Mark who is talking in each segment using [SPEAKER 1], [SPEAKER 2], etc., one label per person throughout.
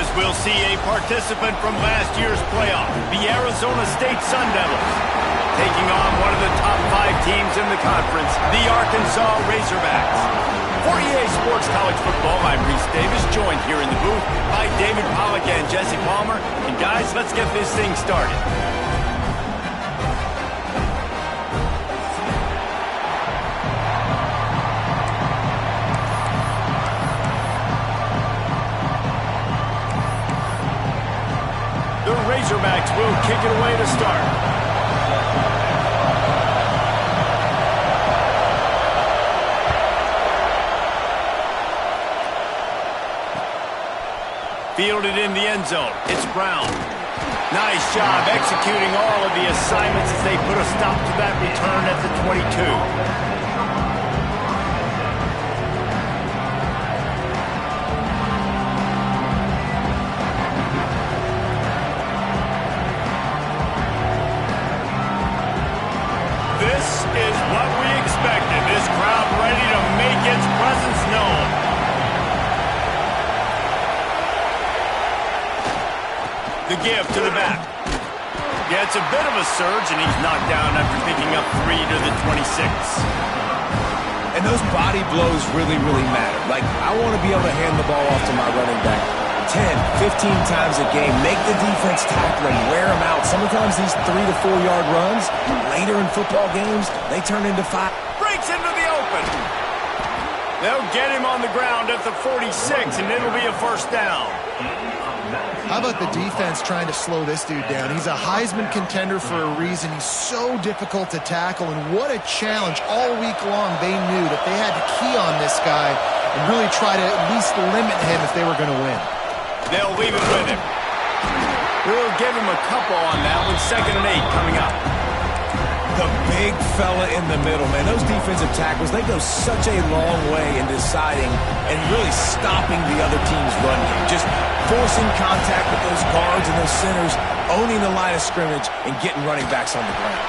[SPEAKER 1] as we'll see a participant from last year's playoff, the Arizona State Sun Devils, taking on one of the top 5 teams in the conference, the Arkansas Razorbacks. For EA Sports College Football, I'm Reese Davis, joined here in the booth by David Pollack and Jesse Palmer. And guys, let's get this thing started. The Razorbacks will kick it away to start. Fielded in the end zone. It's Brown. Nice job executing all of the assignments as they put a stop to that return at the 22. This is what we expected. This crowd ready to make its presence known. The give to the back. Yeah, it's a bit of a surge, and he's knocked down after picking up 3 to the 26.
[SPEAKER 2] And those body blows really, really matter. Like, I want to be able to hand the ball off to my running back 10, 15 times a game. Make the defense tackle him, wear him out. Sometimes these 3 to 4 yard runs, later in football games, they turn into 5.
[SPEAKER 1] Breaks into the open. They'll get him on the ground at the 46, and it'll be a first down.
[SPEAKER 3] How about the defense trying to slow this dude down? He's a Heisman contender for a reason. He's so difficult to tackle, and what a challenge. All week long they knew that they had to key on this guy and really try to at least limit him if they were going to win.
[SPEAKER 1] They'll leave it with him. We'll give him a couple on that one. 2nd and 8 coming up.
[SPEAKER 2] The big fella in the middle, man. Those defensive tackles, they go such a long way in deciding and really stopping the other team's run game. Just forcing contact with those guards and those centers, owning the line of scrimmage, and getting running backs on the ground.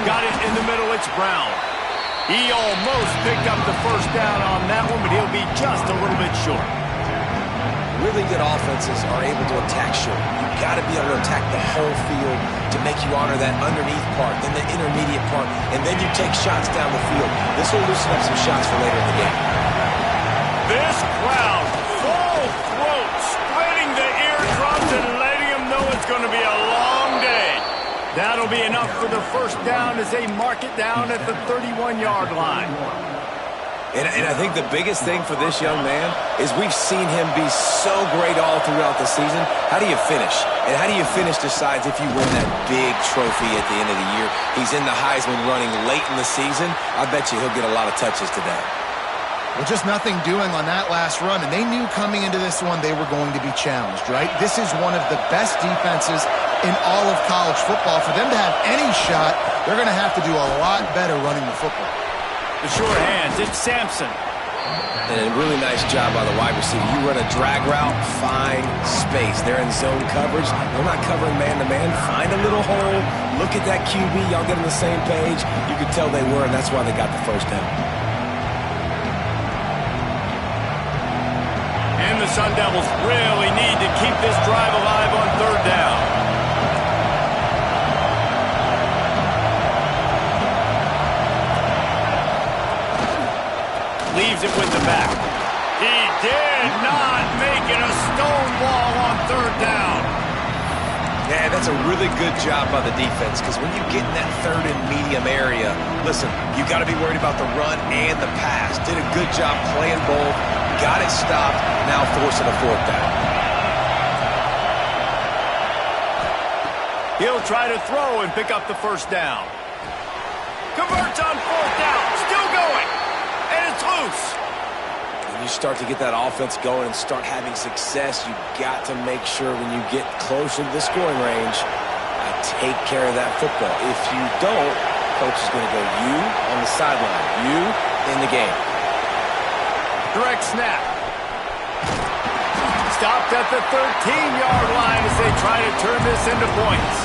[SPEAKER 1] Got it in the middle. It's Brown. He almost picked up the first down on that one, but he'll be just a little bit short.
[SPEAKER 2] Really good offenses are able to attack short. You've got to be able to attack the whole field to make you honor that underneath part, then the intermediate part, and then you take shots down the field. This will loosen up some shots for later in the game.
[SPEAKER 1] This crowd, full throat, spreading the eardrums and letting them know it's going to be a long day. That'll be enough for the first down as they mark it down at the 31-yard line.
[SPEAKER 2] And I think the biggest thing for this young man is we've seen him be so great all throughout the season. How do you finish? And how do you finish decides if you win that big trophy at the end of the year. He's in the Heisman running late in the season. I bet you he'll get a lot of touches today.
[SPEAKER 3] Well, just nothing doing on that last run, and they knew coming into this one they were going to be challenged, right? This is one of the best defenses in all of college football. For them to have any shot, they're going to have to do a lot better running the football.
[SPEAKER 1] The short hands, it's Sampson.
[SPEAKER 2] And a really nice job by the wide receiver. You run a drag route, find space. They're in zone coverage. They're not covering man-to-man. Find a little hole. Look at that QB. Y'all get on the same page. You could tell they were, and that's why they got the first down.
[SPEAKER 1] And the Sun Devils really need to keep this drive alive on 3rd down. Leaves it with the back. He did not make it a stone wall on 3rd down.
[SPEAKER 2] Yeah, that's a really good job by the defense, because when you get in that 3rd and medium area, listen, you got to be worried about the run and the pass. Did a good job playing both, got it stopped, now forcing a 4th down.
[SPEAKER 1] He'll try to throw and pick up the first down. Converts on 4th down, still going. And it's loose.
[SPEAKER 2] When you start to get that offense going and start having success, you've got to make sure when you get closer to the scoring range, take care of that football. If you don't, coach is going to go you on the sideline, you in the game.
[SPEAKER 1] Direct snap. Stopped at the 13-yard line as they try to turn this into points.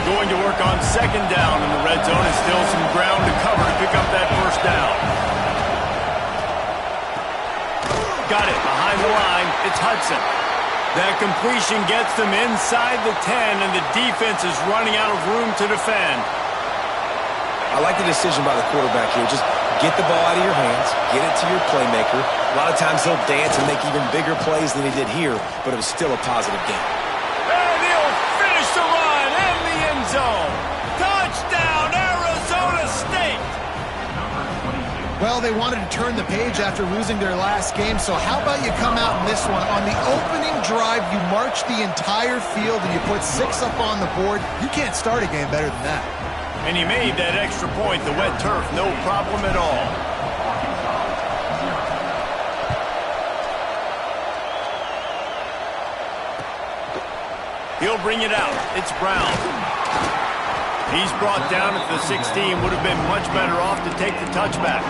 [SPEAKER 1] Going to work on 2nd down in the red zone, and still some ground to cover to pick up that first down. got it behind the line. It's Hudson. That completion gets them inside the 10, and the defense is running out of room to defend.
[SPEAKER 2] I like the decision by the quarterback here. Just get the ball out of your hands, get it to your playmaker. A lot of times he'll dance and make even bigger plays than he did here, but it was still a positive game.
[SPEAKER 1] And he'll finish the run in the end zone. Touchdown, Arizona State!
[SPEAKER 3] Well, they wanted to turn the page after losing their last game, so how about you come out in this one? On the opening drive, you march the entire field and you put 6 up on the board. You can't start a game better than that.
[SPEAKER 1] And he made that extra point, the wet turf, no problem at all. He'll bring it out. It's Brown. He's brought down at the 16. Would have been much better off to take the touchback.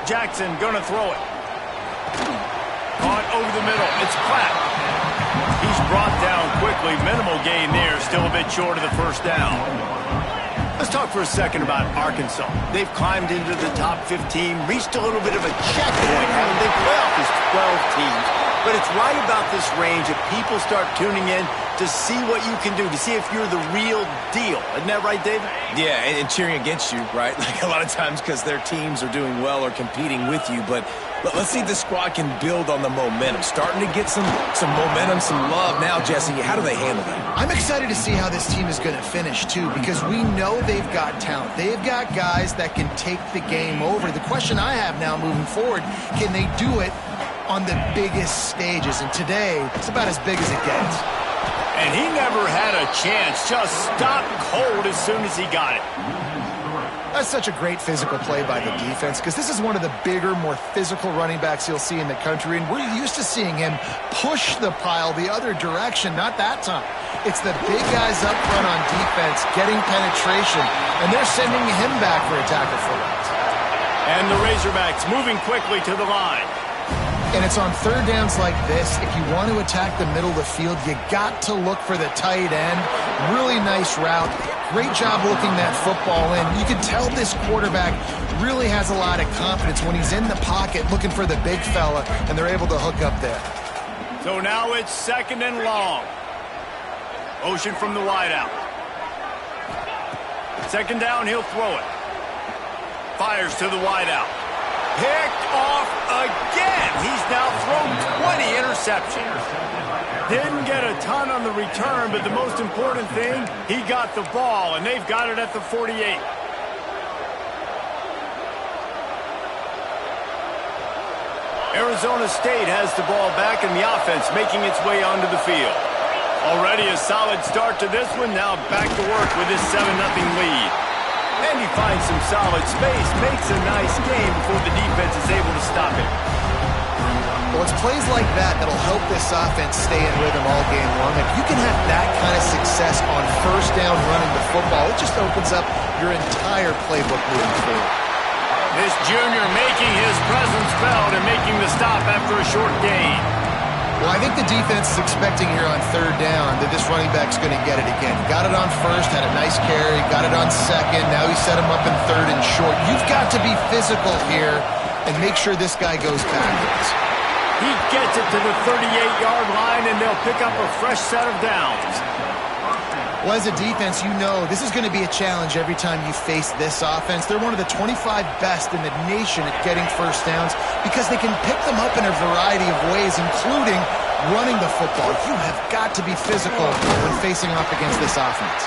[SPEAKER 1] Jackson gonna throw it. Caught over the middle. It's Platt. He's brought down quickly. Minimal gain there. Still a bit short of the first down. Let's talk for a second about Arkansas. They've climbed into the top 15, reached a little bit of a checkpoint, haven't they? Playoff is 12 teams. But it's right about this range that people start tuning in to see what you can do, to see if you're the real deal. Isn't that right, David?
[SPEAKER 2] Yeah, and cheering against you, right? Like a lot of times because their teams are doing well or competing with you. But let's see if the squad can build on the momentum. Starting to get some momentum, some love now, Jesse. How do they handle that?
[SPEAKER 3] I'm excited to see how this team is going to finish, too, because we know they've got talent. They've got guys that can take the game over. The question I have now moving forward, can they do it on the biggest stages? And today, it's about as big as it gets.
[SPEAKER 1] And he never had a chance. Just stopped cold as soon as he got it.
[SPEAKER 3] That's such a great physical play by the defense, because this is one of the bigger, more physical running backs you'll see in the country, and we're used to seeing him push the pile the other direction. Not that time. It's the big guys up front on defense getting penetration, and they're sending him back for a tackle for loss.
[SPEAKER 1] And the Razorbacks moving quickly to the line.
[SPEAKER 3] And it's on third downs like this. If you want to attack the middle of the field, you got to look for the tight end. Really nice route. Great job looking that football in. You can tell this quarterback really has a lot of confidence when he's in the pocket looking for the big fella, and they're able to hook up there.
[SPEAKER 1] So now it's 2nd and long. Motion from the wideout. 2nd down, he'll throw it. Fires to the wideout. Picked off again. He's now thrown 20 interceptions. Didn't get a ton on the return, but the most important thing, he got the ball, and they've got it at the 48. Arizona State has the ball back, and the offense making its way onto the field. Already a solid start to this one. Now back to work with this 7-0 lead. And he finds some solid space, makes a nice game before the defense is able to stop it.
[SPEAKER 3] Well, it's plays like that that'll help this offense stay in rhythm all game long. If you can have that kind of success on first down running the football, it just opens up your entire playbook moving forward.
[SPEAKER 1] This junior making his presence felt and making the stop after a short gain.
[SPEAKER 3] Well, I think the defense is expecting here on third down that this running back's going to get it again. Got it on first, had a nice carry, got it on second. Now he set him up in 3rd and short. You've got to be physical here and make sure this guy goes backwards.
[SPEAKER 1] He gets it to the 38-yard line, and they'll pick up a fresh set of downs.
[SPEAKER 3] Well, as a defense, you know this is going to be a challenge every time you face this offense. They're one of the 25 best in the nation at getting first downs because they can pick them up in a variety of ways, including running the football. You have got to be physical when facing off against this offense.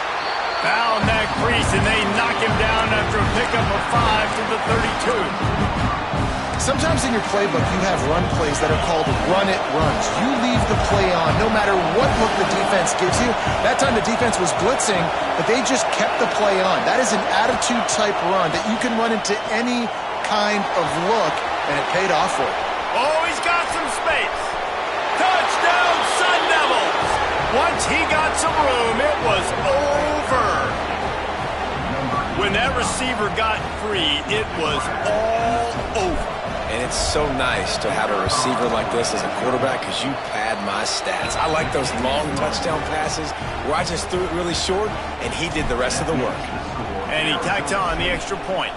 [SPEAKER 1] Found that crease, and they knock him down after a pickup of 5 to the 32.
[SPEAKER 3] Sometimes in your playbook, you have run plays that are called run-it runs. You leave the play on no matter what look the defense gives you. That time the defense was blitzing, but they just kept the play on. That is an attitude-type run that you can run into any kind of look, and it paid off for you.
[SPEAKER 1] Oh, he's got some space. Touchdown, Sun Devils! Once he got some room, it was over. When that receiver got free, it was all over.
[SPEAKER 2] And it's so nice to have a receiver like this as a quarterback because you pad my stats. I like those long touchdown passes where I just threw it really short and he did the rest of the work.
[SPEAKER 1] And he tacked on the extra point.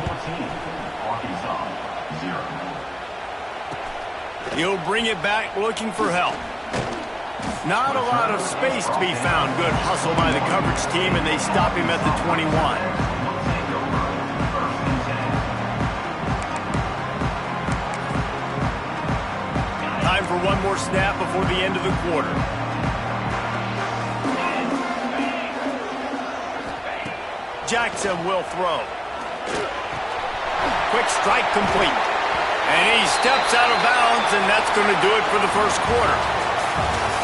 [SPEAKER 1] He'll bring it back looking for help. Not a lot of space to be found. Good hustle by the coverage team, and they stop him at the 21. Time for one more snap before the end of the quarter. Jackson will throw. Quick strike complete. And he steps out of bounds, and that's going to do it for the first quarter.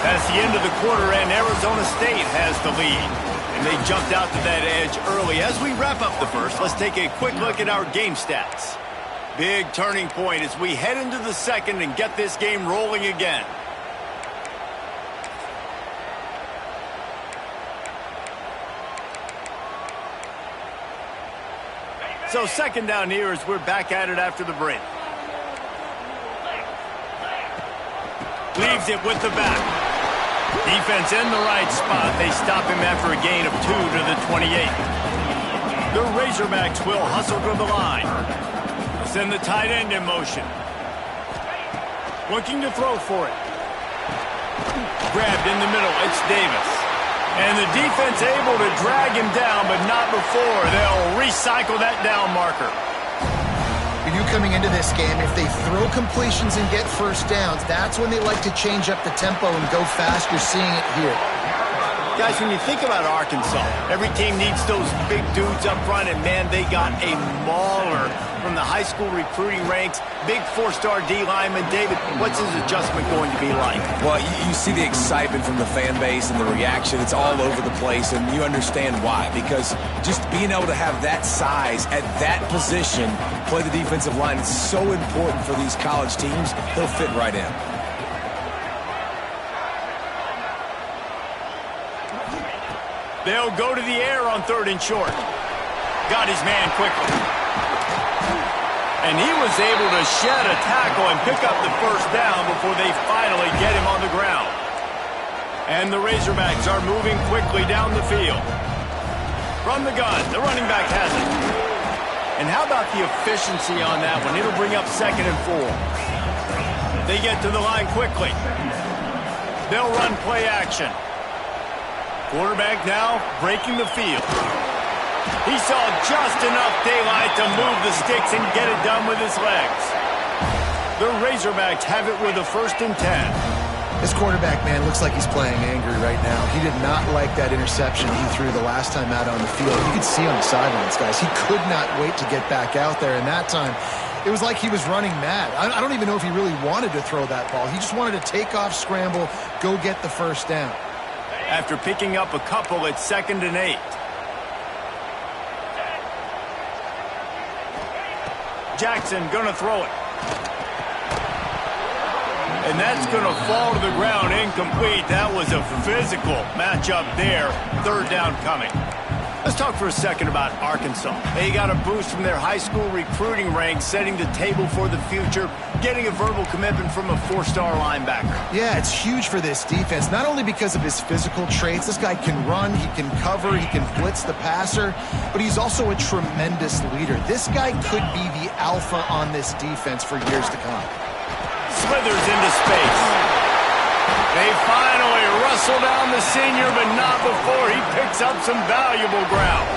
[SPEAKER 1] That's the end of the quarter, and Arizona State has the lead. And they jumped out to that edge early. As we wrap up the first, let's take a quick look at our game stats. Big turning point as we head into the second and get this game rolling again. So second down here as we're back at it after the break. Leaves it with the back. Defense in the right spot. They stop him after a gain of 2 to the 28. The Razorbacks will hustle to the line. Send the tight end in motion. Looking to throw for it. Grabbed in the middle. It's Davis. And the defense able to drag him down, but not before. They'll recycle that down marker.
[SPEAKER 3] You knew coming into this game, if they throw completions and get first downs, that's when they like to change up the tempo and go fast. You're seeing it here.
[SPEAKER 1] Guys, when you think about Arkansas, every team needs those big dudes up front, and man, they got a mauler from the high school recruiting ranks. Big 4-star D lineman. David, what's his adjustment going to be like?
[SPEAKER 2] Well, you see the excitement from the fan base and the reaction. It's all over the place, and you understand why. Because just being able to have that size at that position, play the defensive line, is so important for these college teams. He'll fit right in.
[SPEAKER 1] They'll go to the air on 3rd and short. Got his man quickly. And he was able to shed a tackle and pick up the first down before they finally get him on the ground. And the Razorbacks are moving quickly down the field. From the gun, the running back has it. And how about the efficiency on that one? It'll bring up 2nd and 4. They get to the line quickly. They'll run play action. Quarterback now breaking the field. He saw just enough daylight to move the sticks and get it done with his legs. The Razorbacks have it with a 1st and 10.
[SPEAKER 3] This quarterback, man, looks like he's playing angry right now. He did not like that interception he threw the last time out on the field. You could see on the sidelines, guys. He could not wait to get back out there, and that time it was like he was running mad. I don't even know if he really wanted to throw that ball. He just wanted to take off, scramble, go get the first down.
[SPEAKER 1] After picking up a couple, it's 2nd and 8. Jackson gonna throw it. And that's gonna fall to the ground incomplete. That was a physical matchup there. 3rd down coming. Let's talk for a second about Arkansas. They got a boost from their high school recruiting ranks, setting the table for the future, getting a verbal commitment from a 4-star linebacker.
[SPEAKER 3] Yeah, it's huge for this defense, not only because of his physical traits. This guy can run, he can cover, he can blitz the passer, but he's also a tremendous leader. This guy could be the alpha on this defense for years to come.
[SPEAKER 1] Slithers into space. They finally wrestle down the senior, but not before he picks up some valuable ground.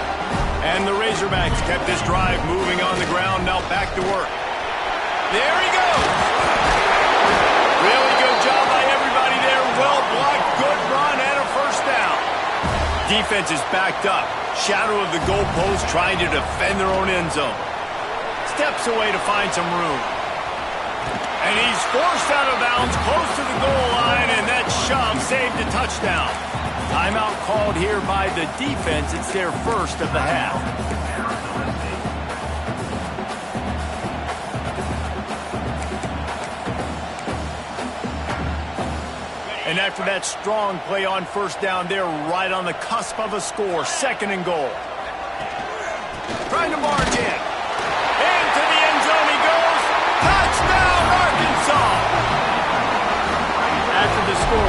[SPEAKER 1] And the Razorbacks kept this drive moving on the ground, now back to work. There he goes. Really good job by everybody there. Well blocked, good run, and a 1st down. Defense is backed up. Shadow of the goalpost trying to defend their own end zone. Steps away to find some room. And he's forced out of bounds close to the goal line, and that shove saved a touchdown. Timeout called here by the defense. It's their 1st of the half. And after that strong play on 1st down, they're right on the cusp of a score. 2nd and goal. Trying to march in. Into the end zone he goes. Touchdown!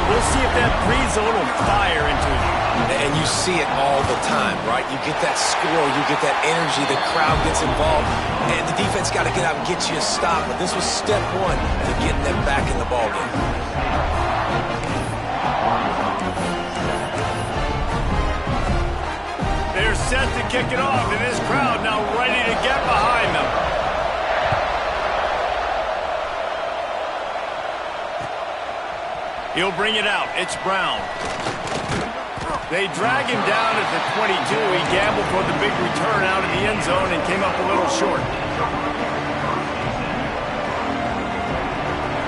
[SPEAKER 1] We'll see if that breathes a little fire into them.
[SPEAKER 2] And you see it all the time, right? You get that score, you get that energy, the crowd gets involved, and the defense got to get out and get you a stop. But this was step one to getting them back in the ballgame.
[SPEAKER 1] They're set to kick it off, and this crowd now ready to get behind them. He'll bring it out. It's Brown. They drag him down at the 22. He gambled for the big return out of the end zone and came up a little short.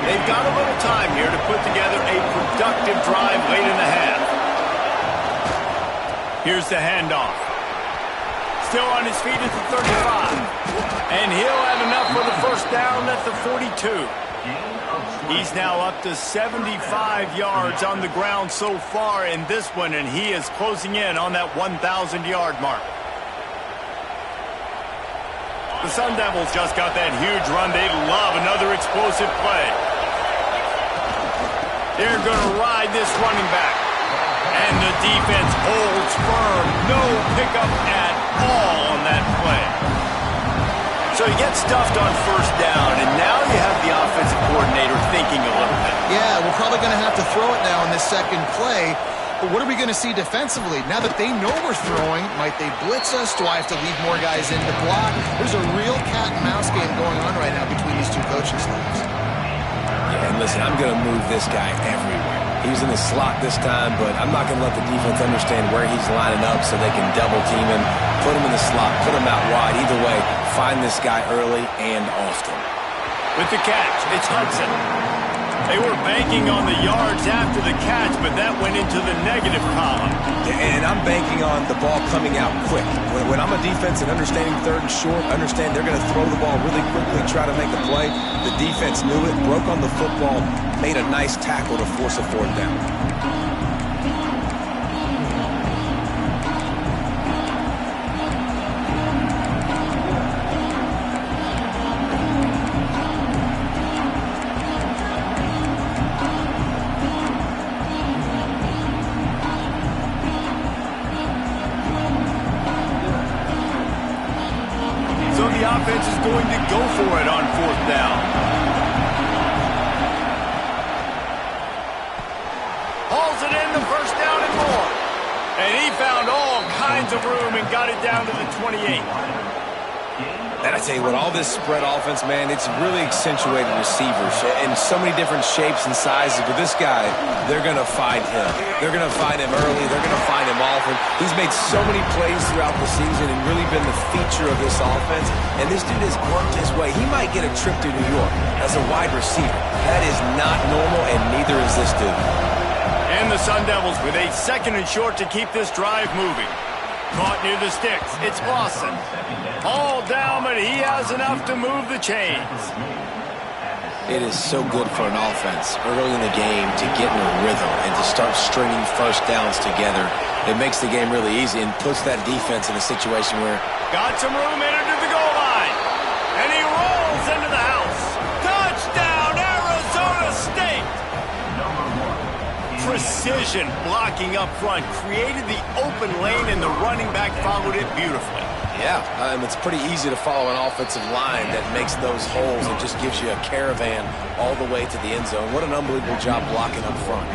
[SPEAKER 1] They've got a little time here to put together a productive drive late in the half. Here's the handoff. Still on his feet at the 35. And he'll have enough for the first down at the 42. He's now up to 75 yards on the ground so far in this one, and he is closing in on that 1,000-yard mark. The Sun Devils just got that huge run. They love another explosive play. They're going to ride this running back. And the defense holds firm. No pickup at all on that play. So he gets stuffed on first down, and now you have the offensive coordinator thinking a little bit.
[SPEAKER 3] Yeah, we're probably going to have to throw it now in this second play. But what are we going to see defensively? Now that they know we're throwing, might they blitz us? Do I have to leave more guys in to block? There's a real cat and mouse game going on right now between these two coaching staffs.
[SPEAKER 2] Yeah, and listen, I'm going to move this guy everywhere. He's in the slot this time, but I'm not going to let the defense understand where he's lining up so they can double team him, put him in the slot, put him out wide. Either way, find this guy early and often.
[SPEAKER 1] With the catch, it's Hudson. They were banking on the yards after the catch, but that went into the negative column.
[SPEAKER 2] And I'm banking on the ball coming out quick. When I'm a defense and understanding third and short, understand they're going to throw the ball really quickly, try to make a play. The defense knew it, broke on the football, made a nice tackle to force a fourth down.
[SPEAKER 1] The offense is going to go for it on fourth down. Hauls it in, the first down and more. And he found all kinds of room and got it down to the 28.
[SPEAKER 2] And I tell you what, all this spread offense, man, it's really accentuated receivers in so many different shapes and sizes. But this guy, they're going to find him. They're going to find him early. They're going to find him often. He's made so many plays throughout the season and really been the feature of this offense. And this dude has worked his way. He might get a trip to New York as a wide receiver. That is not normal, and neither is this dude.
[SPEAKER 1] And the Sun Devils with a second and short to keep this drive moving. Caught near the sticks. It's Lawson. All down, but he has enough to move the chains.
[SPEAKER 2] It is so good for an offense early in the game to get in a rhythm and to start stringing first downs together. It makes the game really easy and puts that defense in a situation where...
[SPEAKER 1] Got some room in to the goal line. And he rolls into the house. Touchdown, Arizona State! Precision blocking up front created the open lane, and the running back followed it beautifully.
[SPEAKER 2] Yeah, it's pretty easy to follow an offensive line that makes those holes and just gives you a caravan all the way to the end zone. What an unbelievable job blocking up front.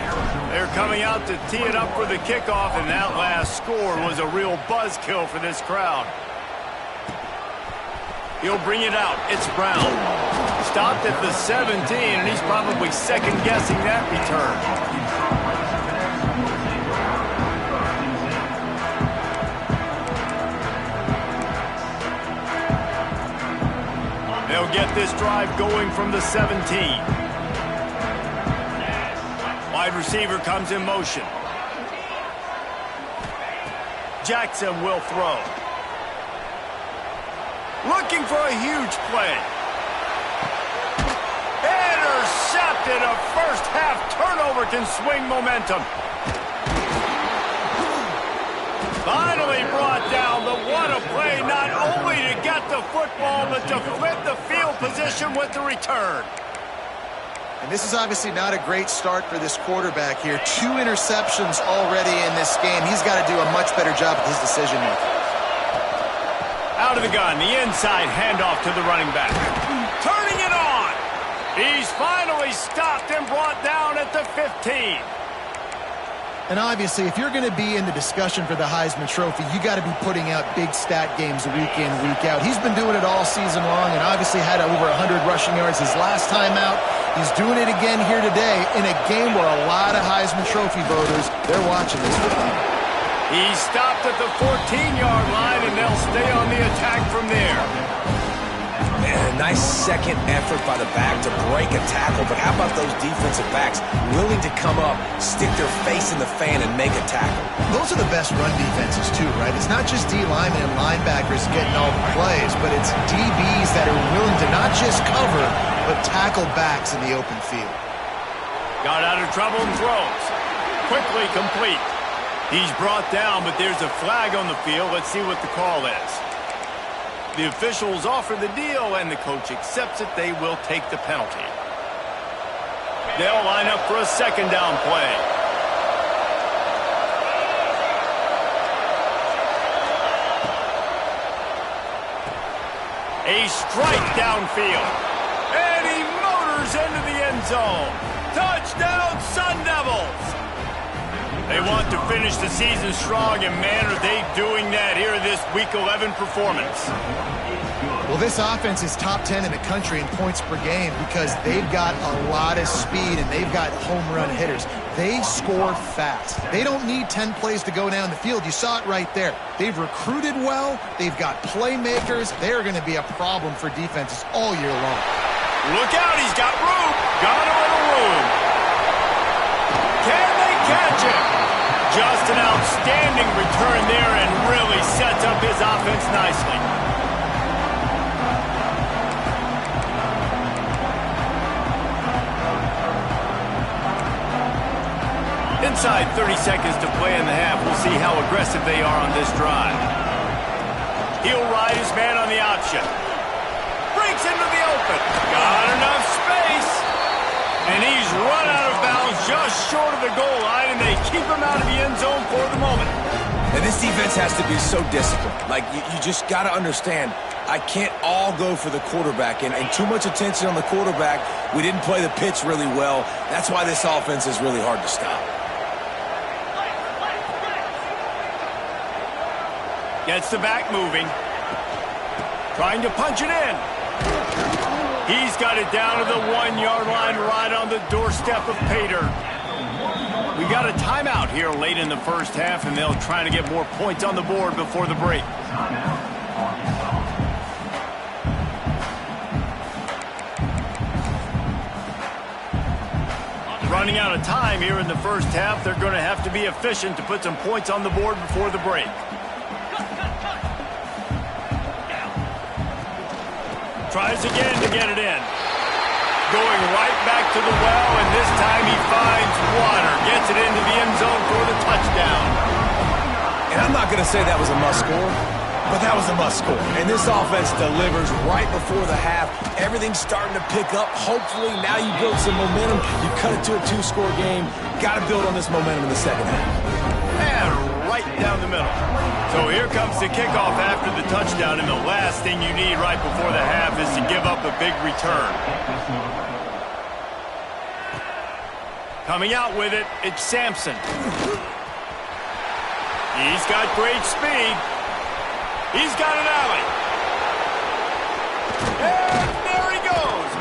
[SPEAKER 1] They're coming out to tee it up for the kickoff, and that last score was a real buzzkill for this crowd. He'll bring it out. It's Brown. Stopped at the 17, and he's probably second-guessing that return. They'll get this drive going from the 17. Wide receiver comes in motion. Jackson will throw. Looking for a huge play. Intercepted. A first-half turnover can swing momentum. Finally brought down, but what a play, not only to get the football, but to flip the field position with the return.
[SPEAKER 3] And this is obviously not a great start for this quarterback here. 2 interceptions already in this game. He's got to do a much better job with his decision-making.
[SPEAKER 1] Out of the gun, the inside handoff to the running back. Turning it on. He's finally stopped and brought down at the 15.
[SPEAKER 3] And obviously, if you're going to be in the discussion for the Heisman Trophy, you got to be putting out big stat games week in, week out. He's been doing it all season long and obviously had over 100 rushing yards his last time out. He's doing it again here today in a game where a lot of Heisman Trophy voters, they're watching this one.
[SPEAKER 1] He stopped at the 14-yard line, and they'll stay on the attack from there.
[SPEAKER 2] And a nice second effort by the back to break a tackle. But how about those defensive backs willing to come up, stick their face in the fan, and make a tackle?
[SPEAKER 3] Those are the best run defenses, too, right? It's not just D linemen and linebackers getting all the plays, but it's DBs that are willing to not just cover, but tackle backs in the open field.
[SPEAKER 1] Got out of trouble and throws. Quickly complete. He's brought down, but there's a flag on the field. Let's see what the call is. The officials offer the deal, and the coach accepts it. They will take the penalty. They'll line up for a second down play. A strike downfield. And he motors into the end zone. Touchdown, Sun Devils! They want to finish the season strong, and man, are they doing that here in this Week 11 performance.
[SPEAKER 3] Well, this offense is top 10 in the country in points per game because they've got a lot of speed and they've got home run hitters. They score fast. They don't need 10 plays to go down the field. You saw it right there. They've recruited well. They've got playmakers. They're going to be a problem for defenses all year long.
[SPEAKER 1] Look out, he's got room. Got a little room. Can they catch him? Just an outstanding return there and really sets up his offense nicely. Inside 30 seconds to play in the half. We'll see how aggressive they are on this drive. He'll ride his man on the option. Breaks into the open. Got enough space. And he's run out of bounds just short of the goal line, and they keep him out of the end zone for the moment.
[SPEAKER 2] And this defense has to be so disciplined. Like, you just got to understand, I can't all go for the quarterback. And too much attention on the quarterback. We didn't play the pitch really well. That's why this offense is really hard to stop.
[SPEAKER 1] Gets the back moving. Trying to punch it in. He's got it down to the 1-yard line right on the doorstep of Pater. We got a timeout here late in the first half, and they'll try to get more points on the board before the break. Running out of time here in the first half. They're going to have to be efficient to put some points on the board before the break. Tries again to get it in. Going right back to the well, and this time he finds water. Gets it into the end zone for the touchdown.
[SPEAKER 2] And I'm not going to say that was a must-score, but that was a must-score. And this offense delivers right before the half. Everything's starting to pick up. Hopefully now you build some momentum. You cut it to a 2-score game. Got to build on this momentum in the second half.
[SPEAKER 1] And right down the middle. So here comes the kickoff after the touchdown, and the last thing you need right before the half is to give up a big return. Coming out with it, it's Sampson. He's got great speed. He's got an alley. And there he goes.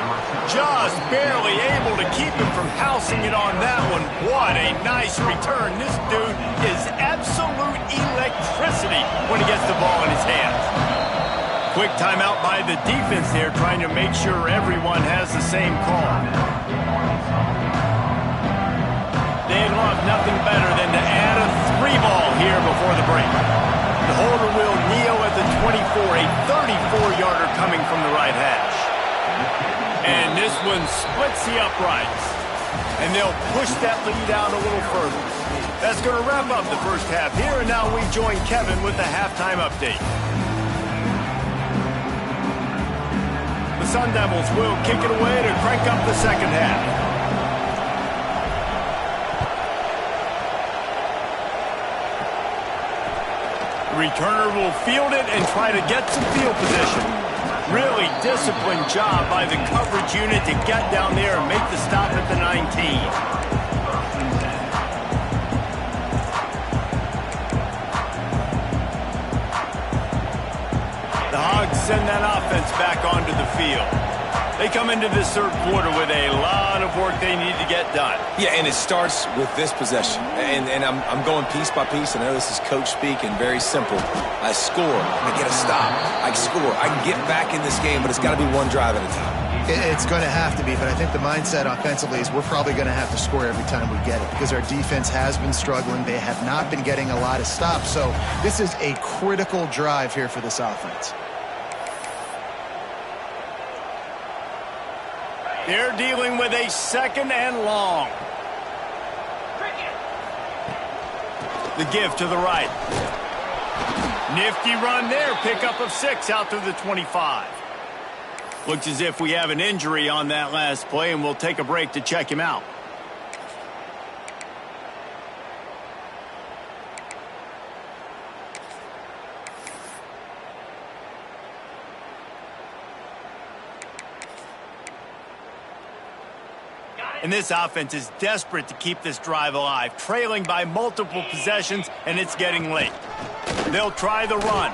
[SPEAKER 1] Just barely able to keep him from housing it on that one. What a nice return. This dude is absolute electricity when he gets the ball in his hands. Quick timeout by the defense there, trying to make sure everyone has the same call. They'd love nothing better than to add a 3-ball here before the break. The holder will kneel at the 24, a 34-yarder coming from the right hash. And this one splits the uprights. And they'll push that lead out a little further. That's going to wrap up the first half here, and now we join Kevin with the halftime update. The Sun Devils will kick it away to crank up the second half. Returner will field it and try to get some field position. Really disciplined job by the coverage unit to get down there and make the stop at the 19. The Hogs send that offense back onto the field. They come into this third quarter with a lot of work they need to get done.
[SPEAKER 2] Yeah, and it starts with this possession. And I'm going piece by piece. I know this is coach speak and very simple. I score. I get a stop. I score. I can get back in this game, but it's got to be one drive at a time.
[SPEAKER 3] It's going to have to be, but I think the mindset offensively is we're probably going to have to score every time we get it because our defense has been struggling. They have not been getting a lot of stops. So this is a critical drive here for this offense.
[SPEAKER 1] They're dealing with a 2nd and long. The give to the right. Nifty run there. Pickup of 6 out to the 25. Looks as if we have an injury on that last play, and we'll take a break to check him out. And this offense is desperate to keep this drive alive, trailing by multiple possessions, and it's getting late. They'll try the run.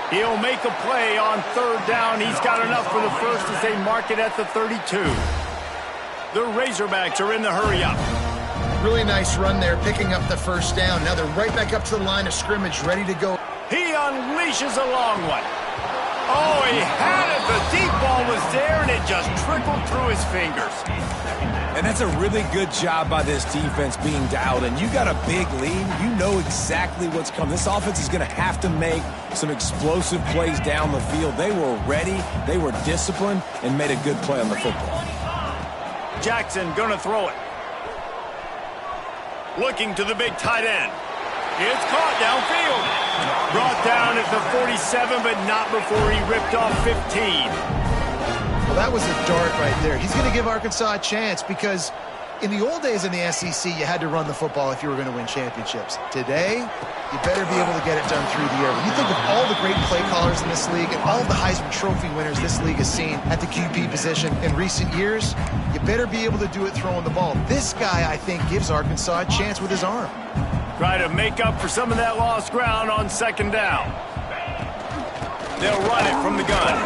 [SPEAKER 1] He'll make a play on 3rd down. He's got enough for the first as they mark it at the 32. The Razorbacks are in the hurry-up.
[SPEAKER 3] Really nice run there, picking up the 1st down. Now they're right back up to the line of scrimmage, ready to go.
[SPEAKER 1] He unleashes a long one. Oh, he had it. The deep ball was there, and it just trickled through his fingers.
[SPEAKER 2] And that's a really good job by this defense being dialed in. You got a big lead. You know exactly what's coming. This offense is going to have to make some explosive plays down the field. They were ready, they were disciplined, and made a good play on the football.
[SPEAKER 1] Jackson going to throw it. Looking to the big tight end. It's caught downfield. Brought down at the 47, but not before he ripped off 15.
[SPEAKER 3] Well, that was a dart right there. He's going to give Arkansas a chance because in the old days in the SEC, you had to run the football if you were going to win championships. Today, you better be able to get it done through the air. When you think of all the great play callers in this league and all of the Heisman Trophy winners this league has seen at the QB position in recent years, you better be able to do it throwing the ball. This guy, I think, gives Arkansas a chance with his arm.
[SPEAKER 1] Try to make up for some of that lost ground on 2nd down. They'll run it from the gun.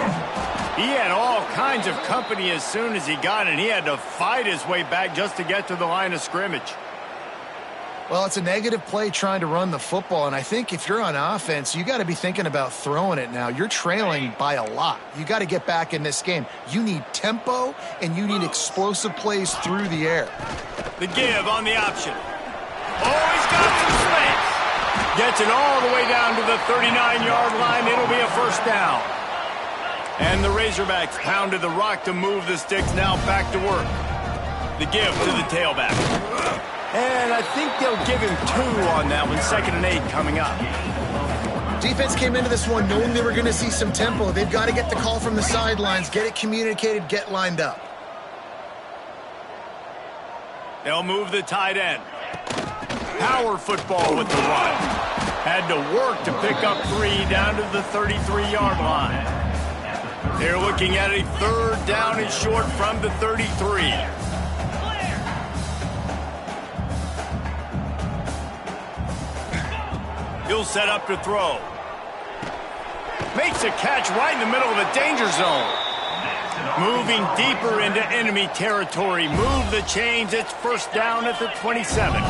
[SPEAKER 1] He had all kinds of company as soon as he got it. He had to fight his way back just to get to the line of scrimmage.
[SPEAKER 3] Well, it's a negative play trying to run the football, and I think if you're on offense, you got to be thinking about throwing it now. You're trailing by a lot. You got to get back in this game. You need tempo, and you need explosive plays through the air.
[SPEAKER 1] The give on the option. Oh, he's got some space. Gets it all the way down to the 39-yard line. It'll be a 1st down. And the Razorbacks pounded the rock to move the sticks. Now back to work. The give to the tailback. And I think they'll give him 2 on that one. 2nd and 8 coming up.
[SPEAKER 3] Defense came into this one knowing they were going to see some tempo. They've got to get the call from the sidelines, get it communicated, get lined up.
[SPEAKER 1] They'll move the tight end. Power football with the run. Had to work to pick up 3 down to the 33-yard line. They're looking at a 3rd down and short from the 33. He'll set up to throw. Makes a catch right in the middle of a danger zone. Moving deeper into enemy territory. Move the chains. It's 1st down at the 27.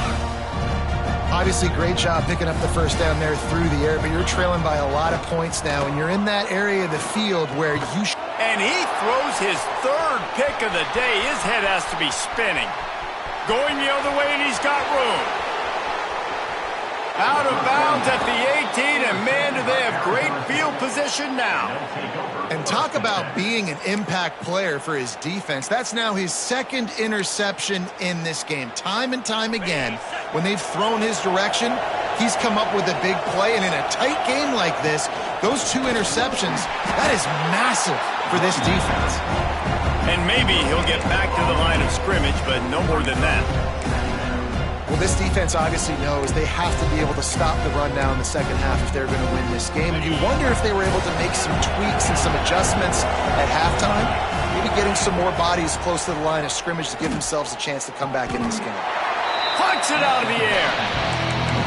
[SPEAKER 3] Obviously, great job picking up the 1st down there through the air, but you're trailing by a lot of points now, and you're in that area of the field where you should.
[SPEAKER 1] And he throws his 3rd pick of the day. His head has to be spinning. Going the other way, and he's got room. Out of bounds at the 18, and man, do they have great field position now.
[SPEAKER 3] And talk about being an impact player for his defense. That's now his 2nd interception in this game. Time and time again, when they've thrown his direction, he's come up with a big play. And in a tight game like this, those 2 interceptions, that is massive for this defense.
[SPEAKER 1] And maybe he'll get back to the line of scrimmage, but no more than that.
[SPEAKER 3] Well, this defense obviously knows they have to be able to stop the run now in the second half if they're going to win this game. And you wonder if they were able to make some tweaks and some adjustments at halftime, maybe getting some more bodies close to the line of scrimmage to give themselves a chance to come back in this game.
[SPEAKER 1] Punch it out of the air.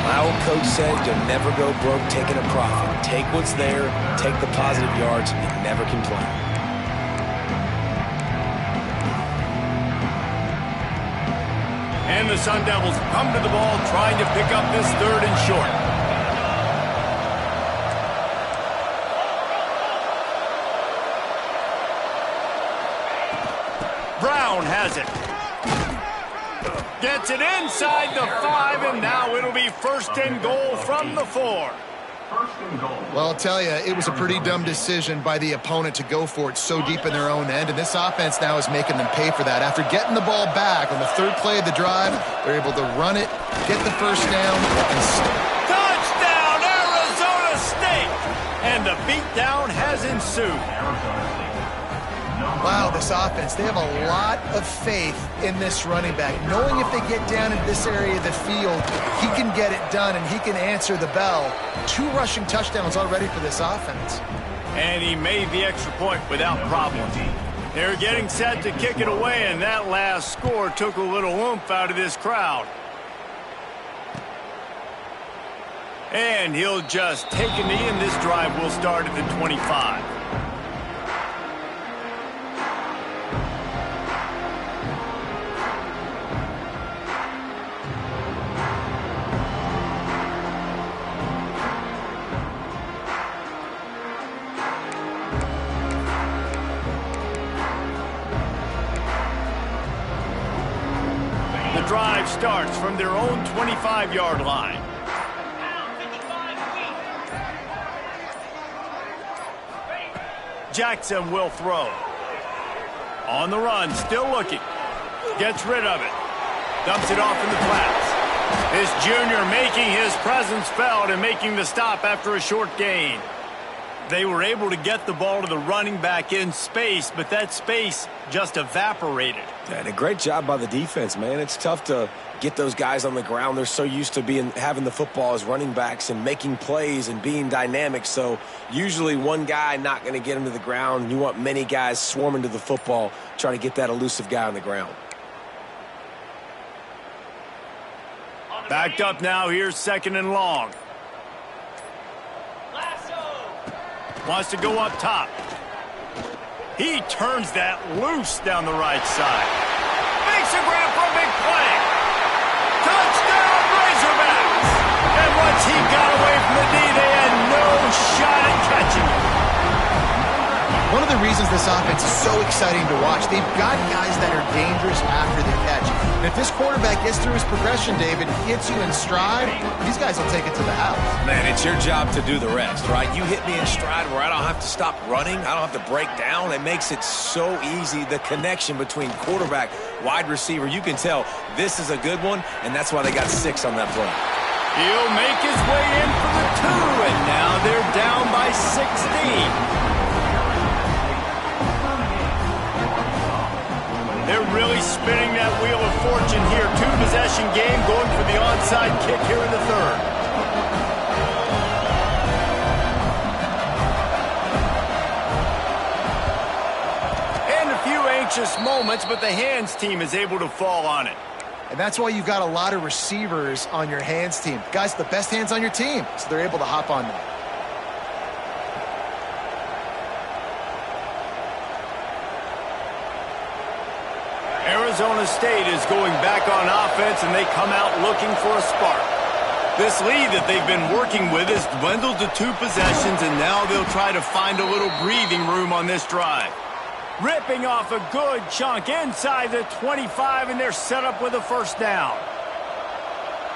[SPEAKER 2] My old coach said you'll never go broke taking a profit. Take what's there, take the positive yards, and never complain.
[SPEAKER 1] And the Sun Devils come to the ball trying to pick up this 3rd and short. Brown has it. Gets it inside the 5, and now it'll be 1st and goal from the 4.
[SPEAKER 3] Well, I'll tell you, it was a pretty dumb decision by the opponent to go for it so deep in their own end, and this offense now is making them pay for that. After getting the ball back on the 3rd play of the drive, they're able to run it, get the 1st down, and
[SPEAKER 1] touchdown, Arizona State! And the beatdown has ensued.
[SPEAKER 3] Wow, this offense, they have a lot of faith in this running back, knowing if they get down in this area of the field, he can get it done and he can answer the bell. 2 rushing touchdowns already for this offense.
[SPEAKER 1] And he made the extra point without problem. They're getting set to kick it away, and that last score took a little oomph out of this crowd. And he'll just take a knee, and this drive will start at the 25. The drive starts from their own 25-yard line. Jackson will throw. On the run, still looking. Gets rid of it. Dumps it off in the flats. This junior making his presence felt and making the stop after a short gain. They were able to get the ball to the running back in space, but that space just evaporated.
[SPEAKER 2] And a great job by the defense, man. It's tough to get those guys on the ground. They're so used to having the football as running backs and making plays and being dynamic. So usually one guy not going to get him to the ground. You want many guys swarming to the football, trying to get that elusive guy on the ground.
[SPEAKER 1] Backed up now. Here's 2nd and long. Wants to go up top. He turns that loose down the right side. Makes a grab for a big play. Touchdown, Razorbacks! And once he got away from the D, they had no shot at catching him.
[SPEAKER 3] One of the reasons this offense is so exciting to watch, they've got guys that are dangerous after the catch. And if this quarterback gets through his progression, David, gets you in stride, these guys will take it to the house.
[SPEAKER 2] Man, it's your job to do the rest, right? You hit me in stride where I don't have to stop running. I don't have to break down. It makes it so easy, the connection between quarterback, wide receiver. You can tell this is a good one, and that's why they got 6 on that play.
[SPEAKER 1] He'll make his way in for the 2, and now they're down by 16. They're really spinning that wheel of fortune here. 2-possession game, going for the onside kick here in the 3rd. And a few anxious moments, but the hands team is able to fall on it.
[SPEAKER 3] And that's why you've got a lot of receivers on your hands team. Guys, the best hands on your team, so they're able to hop on them.
[SPEAKER 1] Arizona State is going back on offense, and they come out looking for a spark. This lead that they've been working with has dwindled to 2 possessions, and now they'll try to find a little breathing room on this drive. Ripping off a good chunk inside the 25, and they're set up with a 1st down.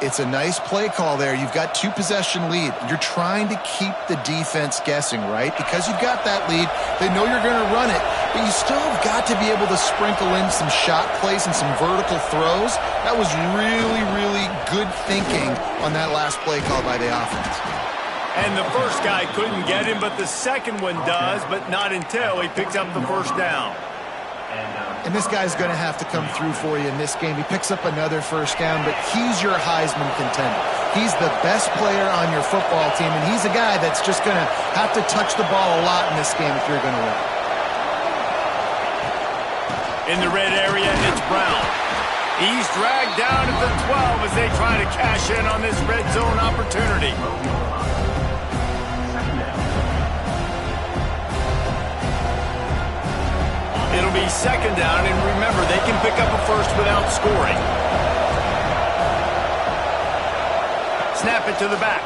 [SPEAKER 3] It's a nice play call there. You've got 2-possession lead. You're trying to keep the defense guessing, right? Because you've got that lead, they know you're going to run it, but you still have got to be able to sprinkle in some shot plays and some vertical throws. That was really, really good thinking on that last play call by the offense.
[SPEAKER 1] And the first guy couldn't get him, but the second one does, but not until he picks up the 1st down.
[SPEAKER 3] And this guy's going to have to come through for you in this game. He picks up another first down, but he's your Heisman contender. He's the best player on your football team, and he's a guy that's just going to have to touch the ball a lot in this game if you're going to win.
[SPEAKER 1] In the red area, it's Brown. He's dragged down at the 12 as they try to cash in on this red zone opportunity. It'll be second down, and remember, they can pick up a first without scoring. Snap it to the back.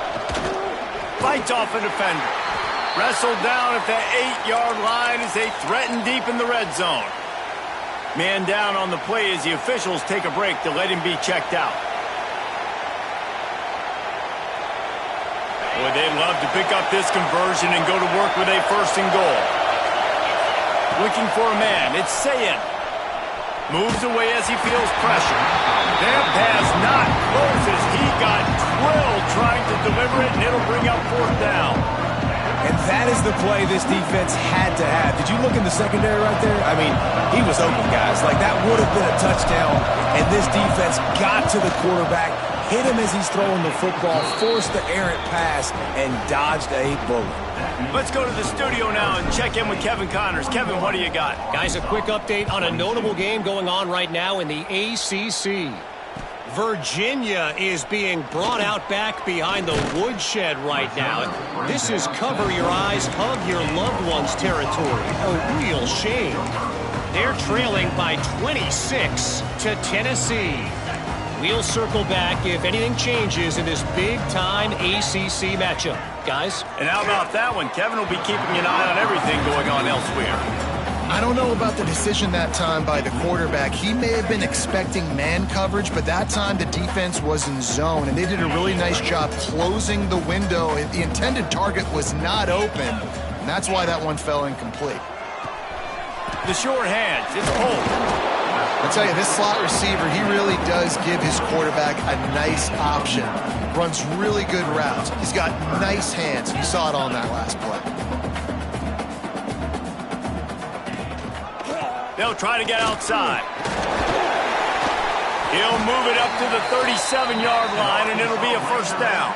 [SPEAKER 1] Fights off a defender. Wrestled down at the 8-yard line as they threaten deep in the red zone. Man down on the play as the officials take a break to let him be checked out. Boy, they'd love to pick up this conversion and go to work with a first and goal. Looking for a man, it's Sayin. Moves away as he feels pressure. That pass not close as he got drilled trying to deliver it, and it'll bring up fourth down.
[SPEAKER 2] And that is the play this defense had to have. Did you look in the secondary right there? I mean, he was open, guys. Like, that would have been a touchdown, and this defense got to the quarterback, hit him as he's throwing the football, forced the errant pass, and dodged a bullet.
[SPEAKER 1] Let's go to the studio now and check in with Kevin Connors. Kevin, what do you got?
[SPEAKER 4] Guys, a quick update on a notable game going on right now in the ACC. Virginia is being brought out back behind the woodshed right now. This is cover your eyes, hug your loved ones territory. A real shame. They're trailing by 26 to Tennessee. We'll circle back if anything changes in this big-time ACC matchup. Guys?
[SPEAKER 1] And how about that one? Kevin will be keeping an eye on everything going on elsewhere.
[SPEAKER 3] I don't know about the decision that time by the quarterback. He may have been expecting man coverage, but that time the defense was in zone, and they did a really nice job closing the window. The intended target was not open, and that's why that one fell incomplete.
[SPEAKER 1] The short hands, it's pulled.
[SPEAKER 3] I'll tell you, this slot receiver, he really does give his quarterback a nice option. Runs really good routes. He's got nice hands. You saw it on that last play.
[SPEAKER 1] They'll try to get outside. He'll move it up to the 37-yard line, and it'll be a first down.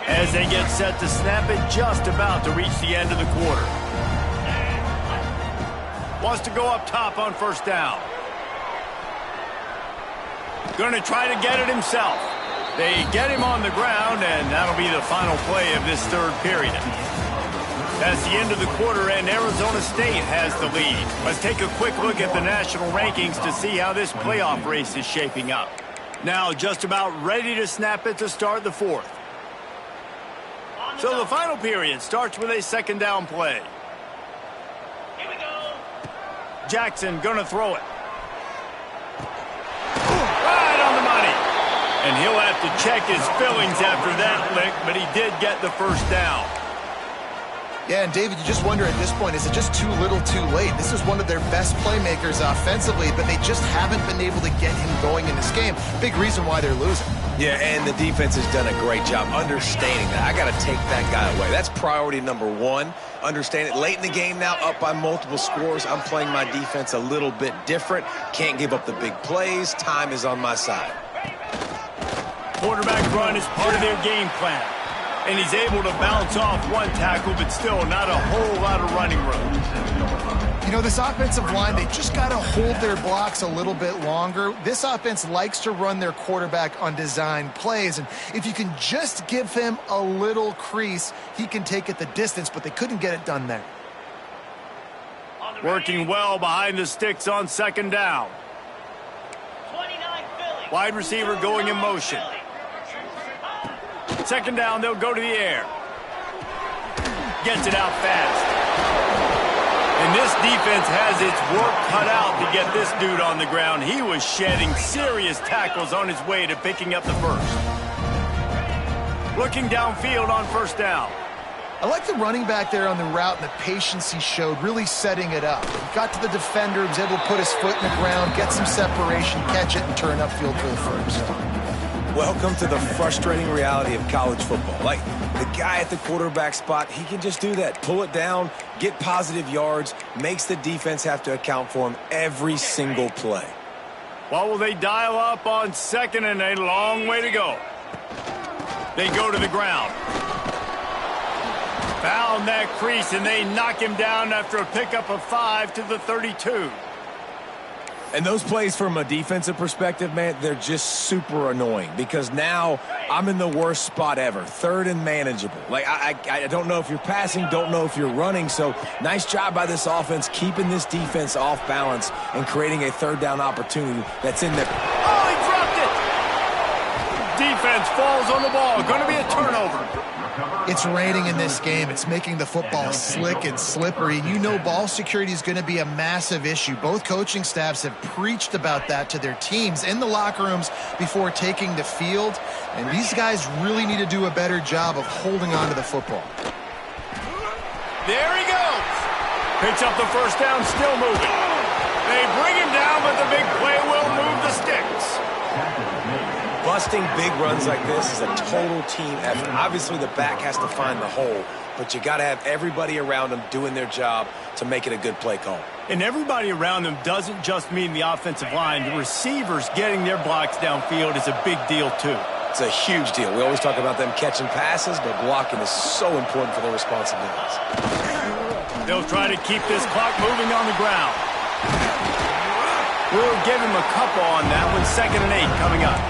[SPEAKER 1] As they get set to snap it, just about to reach the end of the quarter. Wants to go up top on first down. Going to try to get it himself. They get him on the ground, and that'll be the final play of this third period. That's the end of the quarter, and Arizona State has the lead. Let's take a quick look at the national rankings to see how this playoff race is shaping up. Now just about ready to snap it to start the fourth. So the final period starts with a second down play.
[SPEAKER 4] Here we go.
[SPEAKER 1] Jackson gonna throw it. Right on the money. And he'll have to check his fillings after that lick, but he did get the first down.
[SPEAKER 3] Yeah, and David, you just wonder at this point, is it just too little too late? This is one of their best playmakers offensively, but they just haven't been able to get him going in this game. Big reason why they're losing.
[SPEAKER 2] Yeah, and the defense has done a great job understanding that. I got to take that guy away. That's priority number one. Understand it. Late in the game now, up by multiple scores. I'm playing my defense a little bit different. Can't give up the big plays. Time is on my side.
[SPEAKER 1] Quarterback run is part of their game plan. And he's able to bounce off one tackle, but still not a whole lot of running room.
[SPEAKER 3] You know, this offensive line, they just got to hold their blocks a little bit longer. This offense likes to run their quarterback on design plays, and if you can just give him a little crease, he can take it the distance, but they couldn't get it done there.
[SPEAKER 1] Working well behind the sticks on second down. Wide receiver going in motion. Second down, they'll go to the air. Gets it out fast. And this defense has its work cut out to get this dude on the ground. He was shedding serious tackles on his way to picking up the first. Looking downfield on first down.
[SPEAKER 3] I like the running back there on the route and the patience he showed, really setting it up. He got to the defender, was able to put his foot in the ground, get some separation, catch it, and turn upfield for the first.
[SPEAKER 2] Welcome to the frustrating reality of college football. Like, the guy at the quarterback spot, he can just do that. Pull it down, get positive yards, makes the defense have to account for him every single play.
[SPEAKER 1] What will they dial up on second and a long way to go? They go to the ground. Found that crease, and they knock him down after a pickup of 5 to the 32.
[SPEAKER 2] And those plays from a defensive perspective, man, they're just super annoying because now I'm in the worst spot ever, third and manageable. Like, I don't know if you're passing, don't know if you're running. So nice job by this offense keeping this defense off balance and creating a third down opportunity that's in there.
[SPEAKER 1] Oh, he dropped it! Defense falls on the ball. Going to be a turnover.
[SPEAKER 3] It's raining in this game. It's making the football slick and slippery. You know ball security is going to be a massive issue. Both coaching staffs have preached about that to their teams in the locker rooms before taking the field. And these guys really need to do a better job of holding on to the football.
[SPEAKER 1] There he goes. Picks up the first down, still moving. They bring him down, but the big play will move the sticks.
[SPEAKER 2] Busting big runs like this is a total team effort. Obviously, the back has to find the hole, but you got to have everybody around them doing their job to make it a good play call.
[SPEAKER 1] And everybody around them doesn't just mean the offensive line. The receivers getting their blocks downfield is a big deal, too.
[SPEAKER 2] It's a huge deal. We always talk about them catching passes, but blocking is so important for their responsibilities.
[SPEAKER 1] They'll try to keep this clock moving on the ground. We'll give him a couple on that one. 2nd and 8 coming up.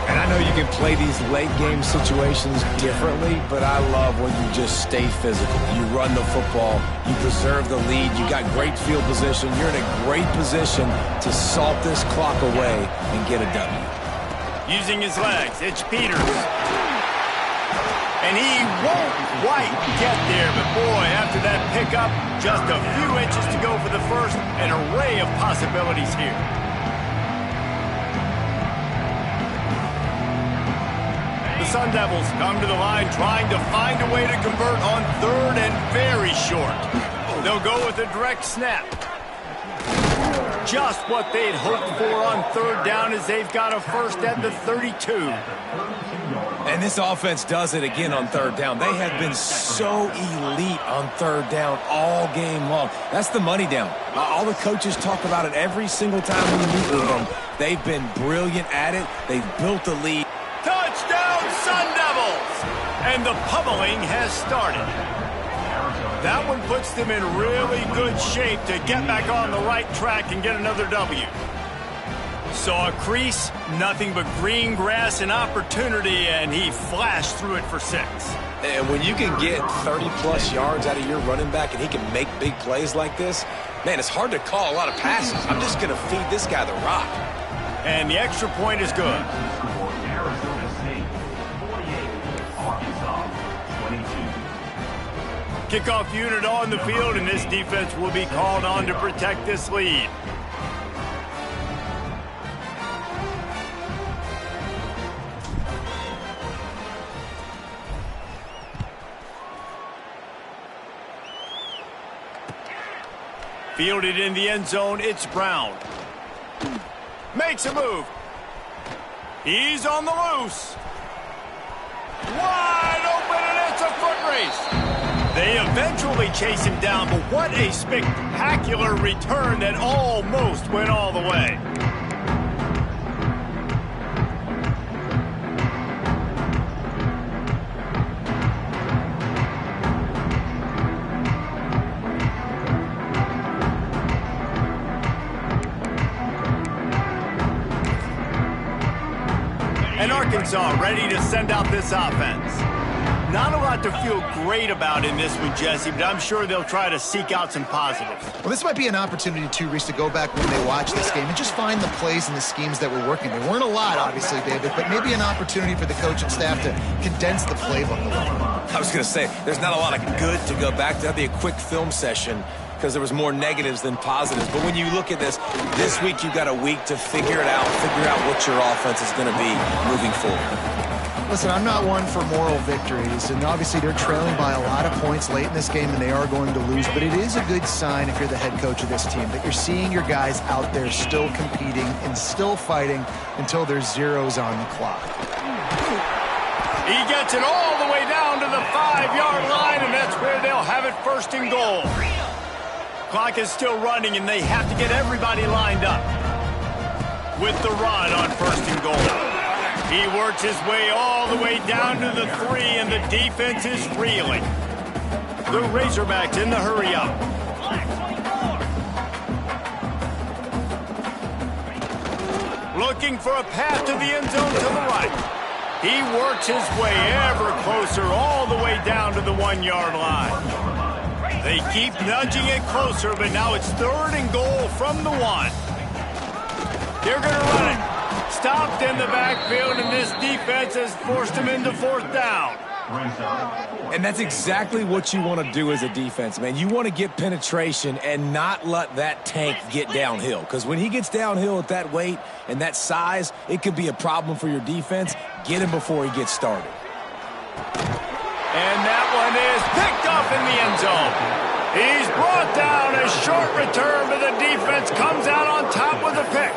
[SPEAKER 2] And I know you can play these late-game situations differently, but I love when you just stay physical. You run the football, you preserve the lead, you got great field position, you're in a great position to salt this clock away and get a W.
[SPEAKER 1] Using his legs, it's Peters. And he won't quite get there, but boy, after that pickup, just a few inches to go for the first, an array of possibilities here. The Sun Devils come to the line trying to find a way to convert on 3rd and very short. They'll go with a direct snap. Just what they'd hoped for on 3rd down as they've got a first at the 32.
[SPEAKER 2] And this offense does it again on 3rd down. They have been so elite on 3rd down all game long. That's the money down. All the coaches talk about it every single time we meet with them. They've been brilliant at it. They've built the lead.
[SPEAKER 1] Touchdown, Sun Devils! And the pummeling has started. That one puts them in really good shape to get back on the right track and get another W. Saw a crease, nothing but green grass and opportunity, and he flashed through it for 6.
[SPEAKER 2] And when you can get 30-plus yards out of your running back and he can make big plays like this, man, it's hard to call a lot of passes. I'm just going to feed this guy the rock.
[SPEAKER 1] And the extra point is good. Kickoff unit on the field, and this defense will be called on to protect this lead. Fielded in the end zone, it's Brown. Makes a move. He's on the loose. Wide open, and it's a foot race. They eventually chase him down, but what a spectacular return that almost went all the way. And Arkansas ready to send out this offense. Not a lot to feel great about in this one, Jesse, but I'm sure they'll try to seek out some positives.
[SPEAKER 3] Well, this might be an opportunity, too, Reese, to go back when they watch this game and just find the plays and the schemes that were working. There weren't a lot, obviously, David, but maybe an opportunity for the coach and staff to condense the playbook a little.
[SPEAKER 2] I was going to say, there's not a lot of good to go back to. That'd be a quick film session because there was more negatives than positives. But when you look at this week you've got a week to figure it out, figure out what your offense is going to be moving forward.
[SPEAKER 3] Listen, I'm not one for moral victories, and obviously they're trailing by a lot of points late in this game, and they are going to lose, but it is a good sign if you're the head coach of this team that you're seeing your guys out there still competing and still fighting until there's zeros on the clock.
[SPEAKER 1] He gets it all the way down to the 5-yard line, and that's where they'll have it first and goal. Clock is still running, and they have to get everybody lined up. With the run on first and goal. He works his way all the way down to the 3, and the defense is reeling. The Razorbacks in the hurry-up. Looking for a path to the end zone to the right. He works his way ever closer all the way down to the 1-yard line. They keep nudging it closer, but now it's 3rd and goal from the 1. They're going to run it. Stopped in the backfield, and this defense has forced him into 4th down.
[SPEAKER 2] And that's exactly what you want to do as a defense, man. You want to get penetration and not let that tank get downhill. Because when he gets downhill at that weight and that size, it could be a problem for your defense. Get him before he gets started.
[SPEAKER 1] And that one is picked up in the end zone. He's brought down. A short return, but the defense comes out on top with a pick.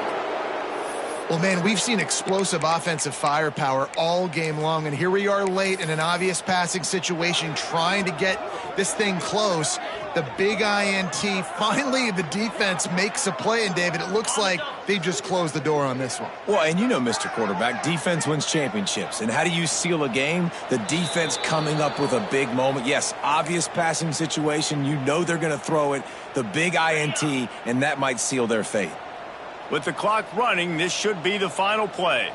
[SPEAKER 3] Well, man, we've seen explosive offensive firepower all game long, and here we are late in an obvious passing situation trying to get this thing close. The big INT, finally the defense makes a play, and David, it looks like they just closed the door on this one.
[SPEAKER 2] Well, and you know, Mr. Quarterback, defense wins championships. And how do you seal a game? The defense coming up with a big moment. Yes, obvious passing situation. You know they're going to throw it. The big INT, and that might seal their fate.
[SPEAKER 1] With the clock running, this should be the final play.